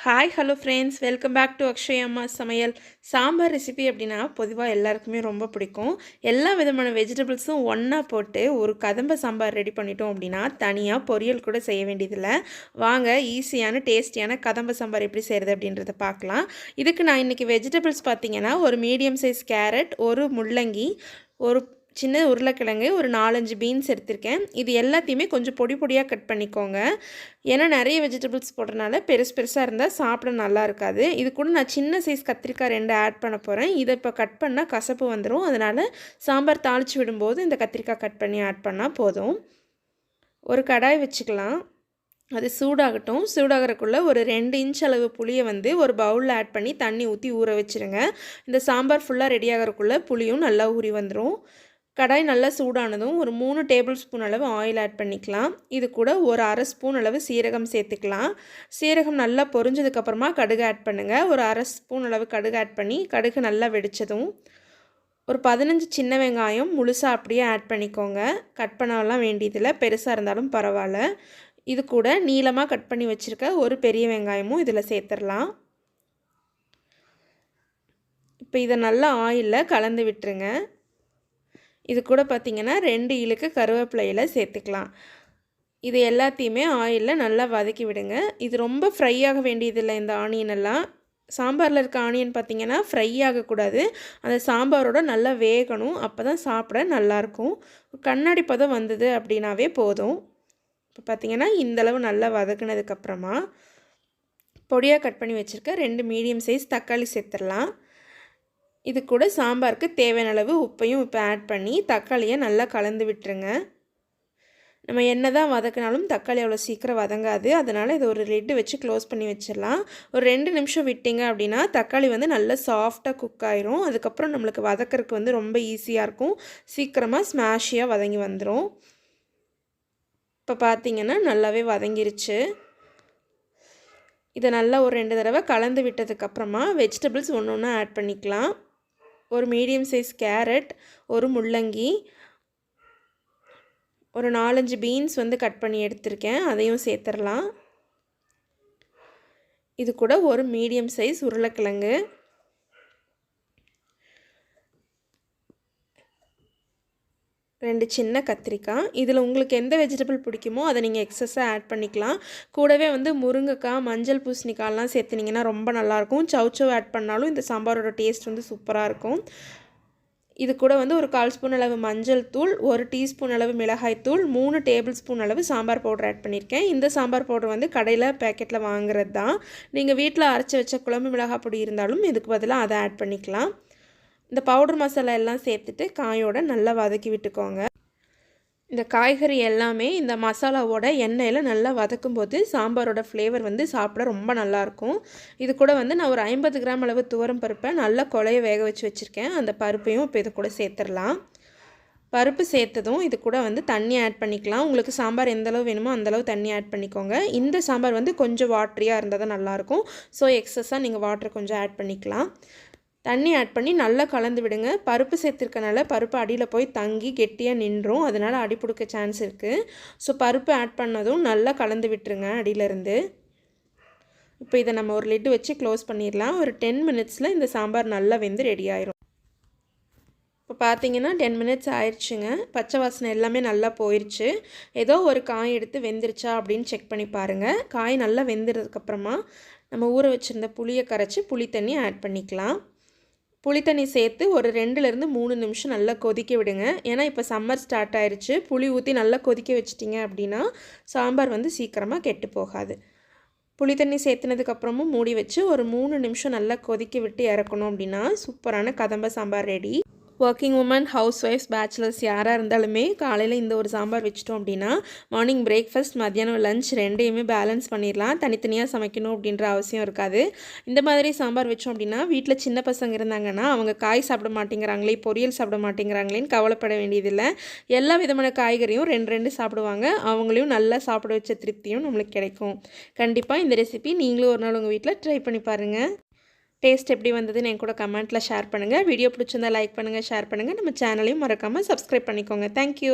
Hi hello friends, welcome back to Akshay அம்மா சமையல். Sambar recipe அப்படின்னா பொதுவாக எல்லாருக்குமே ரொம்ப பிடிக்கும். எல்லா விதமான வெஜிடபிள்ஸும் ஒன்றா போட்டு ஒரு கதம்ப சாம்பார் ரெடி பண்ணிட்டோம் அப்படின்னா தனியாக பொரியல் கூட செய்ய வேண்டியதில்லை. வாங்க ஈஸியான டேஸ்டியான கதம்ப சாம்பார் எப்படி செய்கிறது அப்படின்றத பார்க்கலாம். இதுக்கு நான் இன்றைக்கி வெஜிடபிள்ஸ் பார்த்திங்கன்னா ஒரு மீடியம் சைஸ் கேரட், ஒரு முள்ளங்கி, ஒரு சின்ன உருளைக்கிழங்கு, ஒரு 4-5 பீன்ஸ் எடுத்திருக்கேன். இது எல்லாத்தையுமே கொஞ்சம் பொடி பொடியாக கட் பண்ணிக்கோங்க. ஏன்னா நிறைய வெஜிடபிள்ஸ் போடுறதுனால பெருசாக இருந்தால் சாப்பிட நல்லா இருக்காது. இது கூட நான் சின்ன சைஸ் கத்திரிக்காய் 2 ஆட் பண்ண போகிறேன். இதை இப்போ கட் பண்ணால் கசப்பு வந்துடும். அதனால் சாம்பார் தாளித்து விடும்போது இந்த கத்திரிக்காய் கட் பண்ணி ஆட் பண்ணால் போதும். ஒரு கடாய் வச்சுக்கலாம். அது சூடாகட்டும். சூடாகிறதுக்குள்ளே ஒரு 2 இன்ச் அளவு புளியை ஒரு பவுலில் ஆட் பண்ணி தண்ணி ஊற்றி ஊற வச்சுருங்க. இந்த சாம்பார் ஃபுல்லாக ரெடி ஆகிறதுக்குள்ளே புளியும் நல்லா ஊறி வந்துடும். கடாய் நல்லா சூடானதும் ஒரு 3 டேபிள் ஸ்பூன் அளவு ஆயில் ஆட் பண்ணிக்கலாம். இது கூட ஒரு அரை ஸ்பூன் அளவு சீரகம் சேர்த்துக்கலாம். சீரகம் நல்லா பொரிஞ்சதுக்கப்புறமா கடுகு ஆட் பண்ணுங்கள். ஒரு அரை ஸ்பூன் அளவு கடுகு ஆட் பண்ணி கடுகு நல்லா வெடித்ததும் ஒரு 15 சின்ன வெங்காயம் முழுசாக அப்படியே ஆட் பண்ணிக்கோங்க. கட் பண்ணலாம் வேண்டியதில்லை, பெருசாக இருந்தாலும் பரவாயில்ல. இது கூட நீளமாக கட் பண்ணி வச்சுருக்க ஒரு பெரிய வெங்காயமும் இதில் சேர்த்துடலாம். இப்போ இதை நல்லா ஆயிலில் கலந்து விட்டுருங்க. இது கூட பார்த்திங்கன்னா 2 இழுக்கு கருவேப்பிலையில் சேர்த்துக்கலாம். இது எல்லாத்தையுமே ஆயிலில் நல்லா வதக்கி விடுங்க. இது ரொம்ப ஃப்ரை ஆக வேண்டியதில்லை. இந்த ஆனியனெல்லாம் சாம்பாரில் இருக்க ஆனியன் பார்த்திங்கன்னா ஃப்ரை ஆகக்கூடாது. அந்த சாம்பாரோட நல்லா வேகணும். அப்போ தான் சாப்பிட நல்லாயிருக்கும். கண்ணாடி பதம் வந்தது அப்படின்னாவே போதும். இப்போ பார்த்திங்கன்னா இந்தளவு நல்லா வதக்குனதுக்கப்புறமா பொடியாக கட் பண்ணி வச்சுருக்க 2 மீடியம் சைஸ் தக்காளி சேர்த்துடலாம். இது கூட சாம்பாருக்கு தேவையான அளவு உப்பையும் இப்போ ஆட் பண்ணி தக்காளியை நல்லா கலந்து விட்டுருங்க. நம்ம என்ன தான் வதக்கினாலும் தக்காளி அவ்வளோ சீக்கிரம் வதங்காது. அதனால் இதை ஒரு லிட்டு வச்சு க்ளோஸ் பண்ணி வச்சிடலாம். ஒரு 2 நிமிஷம் விட்டிங்க அப்படின்னா தக்காளி நல்லா சாஃப்டாக குக் ஆயிரும். அதுக்கப்புறம் நம்மளுக்கு வதக்கிறதுக்கு ரொம்ப ஈஸியாக இருக்கும். சீக்கிரமாக ஸ்மாஷியாக வதங்கி வந்துடும். இப்போ பார்த்திங்கன்னா நல்லாவே வதங்கிருச்சு. இதை நல்லா ஒரு 2 தடவை கலந்து விட்டதுக்கப்புறமா வெஜிடபிள்ஸ் ஒன்று ஒன்றா ஆட் பண்ணிக்கலாம். ஒரு மீடியம் சைஸ் கேரட், ஒரு முள்ளங்கி, ஒரு 4-5 பீன்ஸ் கட் பண்ணி எடுத்திருக்கேன், அதையும் சேர்த்துடலாம். இது கூட ஒரு மீடியம் சைஸ் உருளைக்கிழங்கு, 2 சின்ன கத்திரிக்காய். இதில் உங்களுக்கு எந்த வெஜிடபிள் பிடிக்குமோ அதை நீங்கள் எக்ஸஸாக ஆட் பண்ணிக்கலாம். கூடவே முருங்கைக்காய், மஞ்சள் பூசணிக்காயெலாம் சேர்த்துனிங்கன்னா ரொம்ப நல்லாயிருக்கும். சவுச்சவ் ஆட் பண்ணாலும் இந்த சாம்பாரோட டேஸ்ட் சூப்பராக இருக்கும். இது கூட ஒரு 1/4 ஸ்பூன் அளவு மஞ்சள் தூள், 1 டீஸ்பூன் அளவு மிளகாய் தூள், 3 டேபிள் ஸ்பூன் அளவு சாம்பார் பவுடர் ஆட் பண்ணியிருக்கேன். இந்த சாம்பார் பவுடர் கடையில் பேக்கெட்டில் வாங்குறது தான். நீங்கள் வீட்டில் அரைச்சி வச்ச குழம்பு மிளகாய் பொடி இருந்தாலும் இதுக்கு பதிலாக அதை ஆட் பண்ணிக்கலாம். இந்த பவுடர் மசாலா எல்லாம் சேர்த்துட்டு காயோடு நல்லா வதக்கி விட்டுக்கோங்க. இந்த காய்கறி எல்லாமே இந்த மசாலாவோட எண்ணெயில் நல்லா வதக்கும்போது சாம்பாரோட ஃப்ளேவர் சாப்பிட ரொம்ப நல்லாயிருக்கும். இது கூட நான் ஒரு 50 கிராம் அளவு துவரம் பருப்பை நல்லா குழைய வேக வச்சு வச்சுருக்கேன். அந்த பருப்பையும் இப்போ இது கூட சேர்த்துடலாம். பருப்பு சேர்த்ததும் இது கூட தண்ணி ஆட் பண்ணிக்கலாம். உங்களுக்கு சாம்பார் எந்தளவு வேணுமோ அந்தளவு தண்ணி ஆட் பண்ணிக்கோங்க. இந்த சாம்பார் கொஞ்சம் வாட்டரியாக இருந்தால் தான் நல்லாயிருக்கும். ஸோ எக்ஸஸாக நீங்கள் வாட்டர் கொஞ்சம் ஆட் பண்ணிக்கலாம். தண்ணி ஆட் பண்ணி நல்லா கலந்து விடுங்க. பருப்பு சேர்த்துருக்கனால பருப்பு அடியில் போய் தங்கி கெட்டியாக நின்றும், அதனால் அடி பிடிக்க சான்ஸ் இருக்குது. ஸோ பருப்பு ஆட் பண்ணதும் நல்லா கலந்து விட்டுருங்க அடியிலேருந்து. இப்போ இதை நம்ம ஒரு லிட்டு வச்சு க்ளோஸ் பண்ணிடலாம். ஒரு 10 மினிட்ஸில் இந்த சாம்பார் நல்லா ரெடி ஆயிரும். இப்போ பார்த்தீங்கன்னா 10 மினிட்ஸ் ஆயிடுச்சுங்க. பச்சை வாசனை எல்லாமே நல்லா போயிடுச்சு. ஏதோ ஒரு காய் எடுத்து வெந்துருச்சா அப்படின்னு செக் பண்ணி பாருங்கள். காய் நல்லா வெந்துறதுக்கப்புறமா நம்ம ஊற வச்சுருந்த புளியை கரைச்சி புளி தண்ணி ஆட் பண்ணிக்கலாம். புளி தண்ணி சேர்த்து ஒரு 2லேருந்து 3 நிமிஷம் நல்லா கொதிக்க விடுங்க. ஏன்னா இப்போ சம்மர் ஸ்டார்ட் ஆயிடுச்சு. புளி ஊற்றி நல்லா கொதிக்க வச்சிட்டிங்க அப்படின்னா சாம்பார் சீக்கிரமாக கெட்டு போகாது. புளி தண்ணி சேர்த்துனதுக்கப்புறமும் மூடி வச்சு ஒரு 3 நிமிஷம் நல்லா கொதிக்க விட்டு இறக்கணும் அப்படின்னா சூப்பரான கதம்ப sambar ready. Working woman, house wives, bachelors யாராக இருந்தாலுமே காலையில் இந்த ஒரு சாம்பார் வச்சிட்டோம் அப்படின்னா மார்னிங் பிரேக்ஃபாஸ்ட், மத்தியானம் லஞ்ச் 2யுமே பேலன்ஸ் பண்ணிடலாம். தனித்தனியாக சமைக்கணும் அப்படின்ற அவசியம் இருக்காது. இந்த மாதிரி சாம்பார் வச்சோம் அப்படின்னா வீட்டில் சின்ன பசங்க இருந்தாங்கன்னா அவங்க காய் சாப்பிட மாட்டேங்கிறாங்களே, பொரியல் சாப்பிட மாட்டேங்கிறாங்களேன்னு கவலைப்பட வேண்டியதில்லை. எல்லா விதமான காய்கறியும் 2 சாப்பிடுவாங்க. அவங்களையும் நல்லா சாப்பிட வச்ச திருப்தியும் நம்மளுக்கு கிடைக்கும். கண்டிப்பாக இந்த ரெசிபி நீங்களும் ஒரு நாள் உங்கள் வீட்டில் ட்ரை பண்ணி பாருங்கள். டேஸ்ட் எப்படி வந்ததுன்னு என் கூட கமெண்ட்டில் ஷேர் பண்ணுங்கள். வீடியோ பிடிச்சிருந்தால் லைக் பண்ணுங்கள், ஷேர் பண்ணுங்கள். நம்ம சேனலையும் மறக்காமல் சப்ஸ்கிரைப் பண்ணிக்கோங்க. தேங்க்யூ.